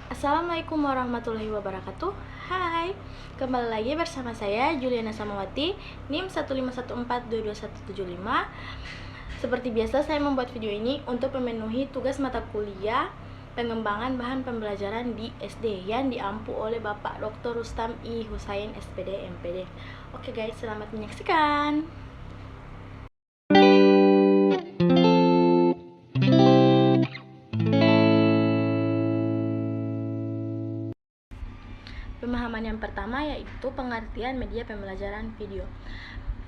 Assalamualaikum warahmatullahi wabarakatuh. Hai, kembali lagi bersama saya Juliana Samawati, NIM 151422175. Seperti biasa, saya membuat video ini untuk memenuhi tugas mata kuliah pengembangan bahan pembelajaran di SD yang diampu oleh Bapak Dr. Rustam I. Husain SPD MPD. Oke guys, selamat menyaksikan. Pemahaman yang pertama yaitu pengertian media pembelajaran video.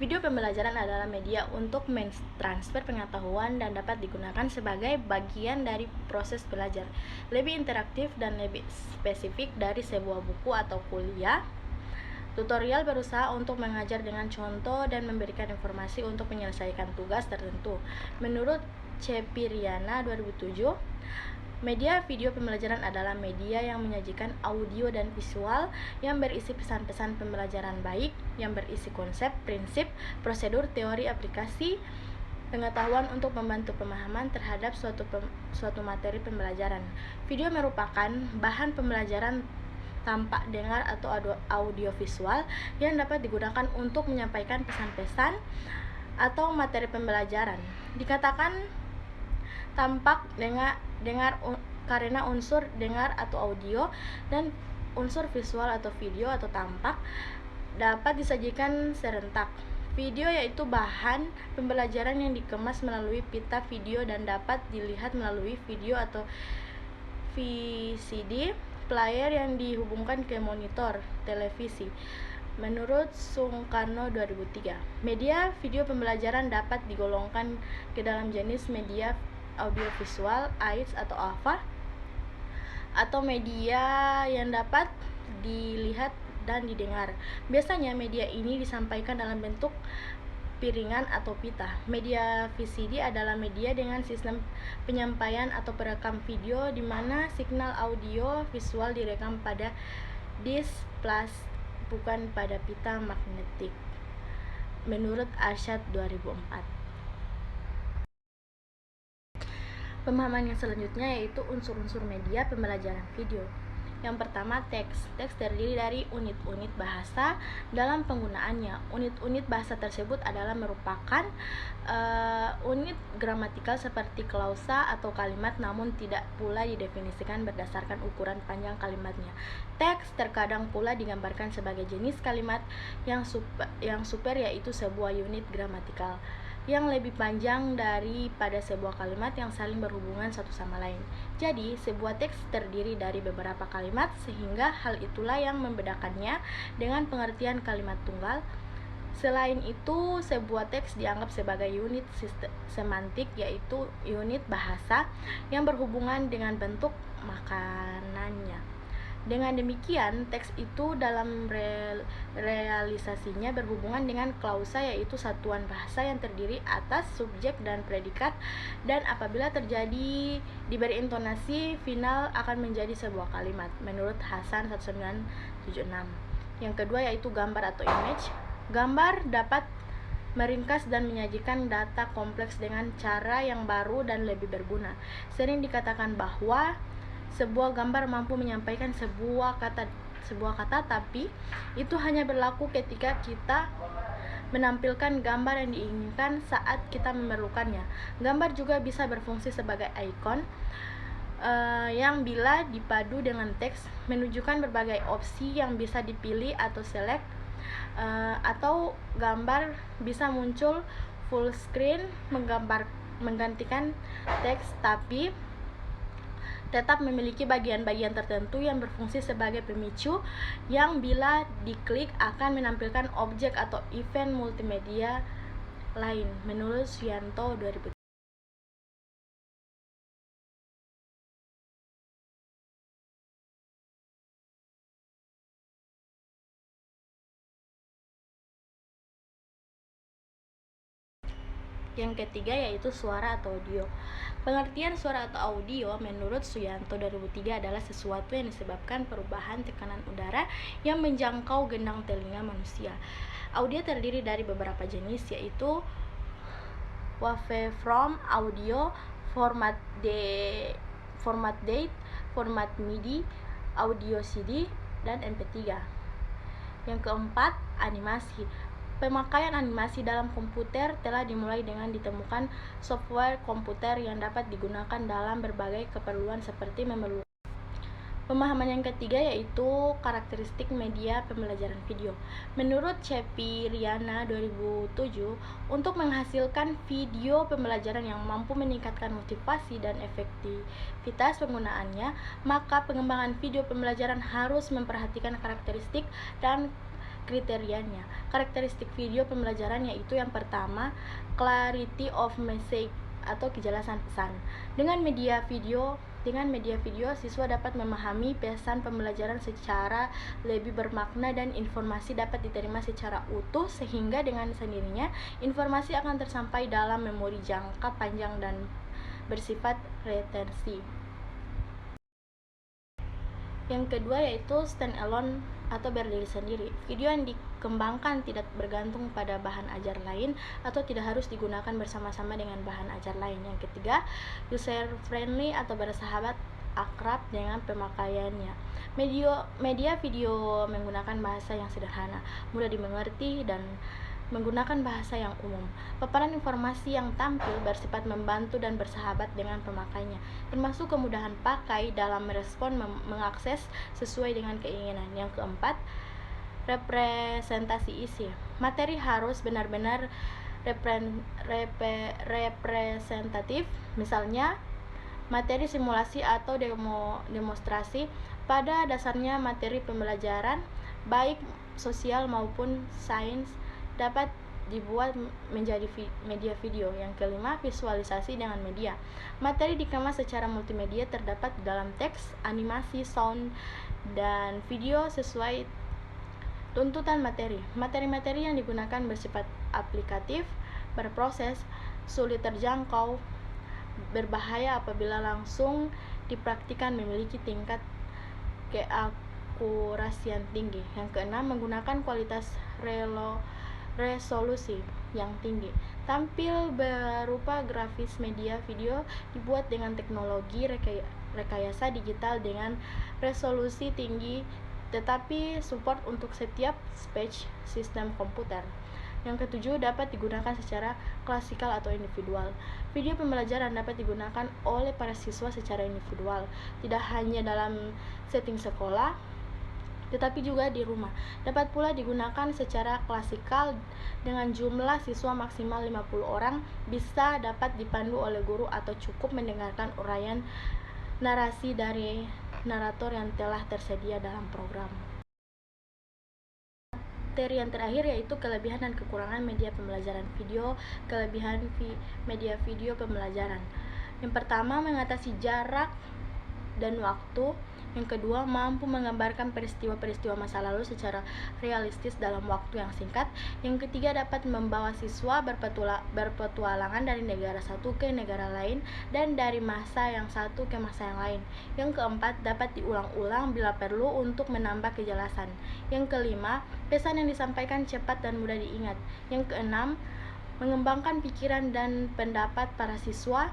Video pembelajaran adalah media untuk mentransfer pengetahuan dan dapat digunakan sebagai bagian dari proses belajar, lebih interaktif dan lebih spesifik dari sebuah buku atau kuliah. Tutorial berusaha untuk mengajar dengan contoh dan memberikan informasi untuk menyelesaikan tugas tertentu. Menurut Cepiriana 2007, media video pembelajaran adalah media yang menyajikan audio dan visual yang berisi pesan-pesan pembelajaran baik, yang berisi konsep, prinsip, prosedur, teori, aplikasi, pengetahuan untuk membantu pemahaman terhadap suatu materi pembelajaran. Video merupakan bahan pembelajaran tampak, dengar, atau audio visual yang dapat digunakan untuk menyampaikan pesan-pesan atau materi pembelajaran. Dikatakan tampak dengar karena unsur dengar atau audio dan unsur visual atau video atau tampak dapat disajikan serentak. Video yaitu bahan pembelajaran yang dikemas melalui pita video dan dapat dilihat melalui video atau VCD player yang dihubungkan ke monitor televisi. Menurut Sungkarno 2003, media video pembelajaran dapat digolongkan ke dalam jenis media audiovisual, AIS atau AVA, atau media yang dapat dilihat dan didengar. Biasanya media ini disampaikan dalam bentuk piringan atau pita. Media VCD adalah media dengan sistem penyampaian atau perekam video di mana signal audio visual direkam pada disk flash bukan pada pita magnetik. Menurut Arsyad 2004. Pemahaman yang selanjutnya yaitu unsur-unsur media pembelajaran video. Yang pertama, teks. Teks terdiri dari unit-unit bahasa dalam penggunaannya. Unit-unit bahasa tersebut adalah merupakan unit gramatikal seperti klausa atau kalimat, namun tidak pula didefinisikan berdasarkan ukuran panjang kalimatnya. Teks terkadang pula digambarkan sebagai jenis kalimat yang super yaitu sebuah unit gramatikal yang lebih panjang daripada sebuah kalimat yang saling berhubungan satu sama lain. Jadi, sebuah teks terdiri dari beberapa kalimat, sehingga hal itulah yang membedakannya dengan pengertian kalimat tunggal. Selain itu, sebuah teks dianggap sebagai unit semantik, yaitu unit bahasa yang berhubungan dengan bentuk makanannya. Dengan demikian, teks itu dalam realisasinya berhubungan dengan klausa, yaitu satuan bahasa yang terdiri atas subjek dan predikat, dan apabila terjadi diberi intonasi final akan menjadi sebuah kalimat, menurut Hasan 1976. Yang kedua yaitu gambar atau image. Gambar dapat meringkas dan menyajikan data kompleks dengan cara yang baru dan lebih berguna. Sering dikatakan bahwa sebuah gambar mampu menyampaikan sebuah kata, tapi itu hanya berlaku ketika kita menampilkan gambar yang diinginkan saat kita memerlukannya. Gambar juga bisa berfungsi sebagai ikon yang bila dipadu dengan teks menunjukkan berbagai opsi yang bisa dipilih atau select, atau gambar bisa muncul full screen menggantikan teks, tapi tetap memiliki bagian-bagian tertentu yang berfungsi sebagai pemicu yang bila diklik akan menampilkan objek atau event multimedia lain, menurut Suyanto 2003. Yang ketiga yaitu suara atau audio. Pengertian suara atau audio menurut Suyanto 2003 adalah sesuatu yang disebabkan perubahan tekanan udara yang menjangkau gendang telinga manusia. Audio terdiri dari beberapa jenis, yaitu waveform audio, format date, format MIDI, audio CD, dan MP3. Yang keempat, animasi. Pemakaian animasi dalam komputer telah dimulai dengan ditemukan software komputer yang dapat digunakan dalam berbagai keperluan seperti memerlukan. Pemahaman yang ketiga yaitu karakteristik media pembelajaran video. Menurut Cepi Riana 2007, untuk menghasilkan video pembelajaran yang mampu meningkatkan motivasi dan efektivitas penggunaannya, maka pengembangan video pembelajaran harus memperhatikan karakteristik dan kriterianya. Karakteristik video pembelajaran yaitu yang pertama, clarity of message atau kejelasan pesan. Dengan media video, siswa dapat memahami pesan pembelajaran secara lebih bermakna dan informasi dapat diterima secara utuh, sehingga dengan sendirinya informasi akan tersampai dalam memori jangka panjang dan bersifat retensi. Yang kedua yaitu stand alone atau berdiri sendiri. Video yang dikembangkan tidak bergantung pada bahan ajar lain atau tidak harus digunakan bersama-sama dengan bahan ajar lain. Yang ketiga, user friendly atau bersahabat akrab dengan pemakaiannya. Media video menggunakan bahasa yang sederhana, mudah dimengerti, dan menggunakan bahasa yang umum. Paparan informasi yang tampil bersifat membantu dan bersahabat dengan pemakainya, termasuk kemudahan pakai dalam merespon mengakses sesuai dengan keinginan. Yang keempat, representasi isi. Materi harus benar-benar representatif, misalnya materi simulasi atau demonstrasi. Pada dasarnya materi pembelajaran, baik sosial maupun sains, dapat dibuat menjadi media video. Yang kelima, visualisasi dengan media. Materi dikemas secara multimedia, terdapat dalam teks, animasi, sound, dan video sesuai tuntutan materi. Materi-materi yang digunakan bersifat aplikatif, berproses, sulit terjangkau, berbahaya apabila langsung dipraktikkan, memiliki tingkat keakurasian tinggi. Yang keenam, menggunakan kualitas resolusi yang tinggi. Tampil berupa grafis. Media video dibuat dengan teknologi rekayasa digital dengan resolusi tinggi, tetapi support untuk setiap spek sistem komputer. Yang ketujuh, dapat digunakan secara klasikal atau individual. Video pembelajaran dapat digunakan oleh para siswa secara individual, tidak hanya dalam setting sekolah, tetapi juga di rumah. Dapat pula digunakan secara klasikal dengan jumlah siswa maksimal 50 orang, bisa dapat dipandu oleh guru atau cukup mendengarkan uraian narasi dari narator yang telah tersedia dalam program. Materi yang terakhir yaitu kelebihan dan kekurangan media pembelajaran video. Kelebihan media video pembelajaran. Yang pertama, mengatasi jarak dan waktu. Yang kedua, mampu menggambarkan peristiwa-peristiwa masa lalu secara realistis dalam waktu yang singkat. Yang ketiga, dapat membawa siswa berpetualangan dari negara satu ke negara lain dan dari masa yang satu ke masa yang lain. Yang keempat, dapat diulang-ulang bila perlu untuk menambah kejelasan. Yang kelima, pesan yang disampaikan cepat dan mudah diingat. Yang keenam, mengembangkan pikiran dan pendapat para siswa.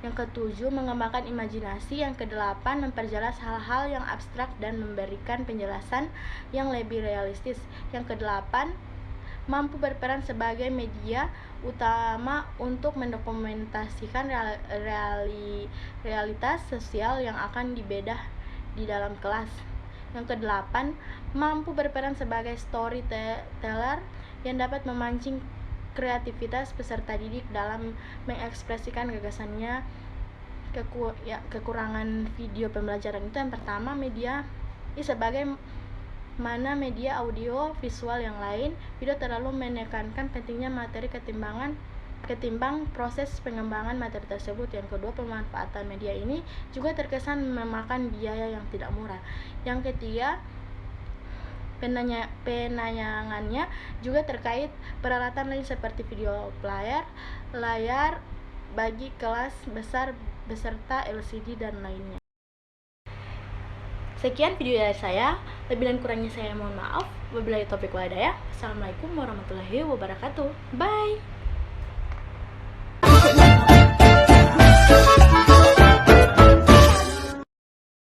Yang ketujuh, mengembangkan imajinasi. Yang kedelapan, memperjelas hal-hal yang abstrak dan memberikan penjelasan yang lebih realistis. Yang kedelapan, mampu berperan sebagai media utama untuk mendokumentasikan realitas sosial yang akan dibedah di dalam kelas. Yang kedelapan, mampu berperan sebagai storyteller yang dapat memancing kreativitas peserta didik dalam mengekspresikan gagasannya. Kekurangan video pembelajaran itu yang pertama, media sebagai mana media audio visual yang lain, video terlalu menekankan pentingnya materi ketimbang proses pengembangan materi tersebut. Yang kedua, pemanfaatan media ini juga terkesan memakan biaya yang tidak murah. Yang ketiga, penayangannya juga terkait peralatan lain seperti video player, layar bagi kelas besar beserta LCD dan lainnya. Sekian video dari saya, lebih dan kurangnya saya mohon maaf. Wabillahi taufiq wal hidayah. Assalamualaikum warahmatullahi wabarakatuh. Bye.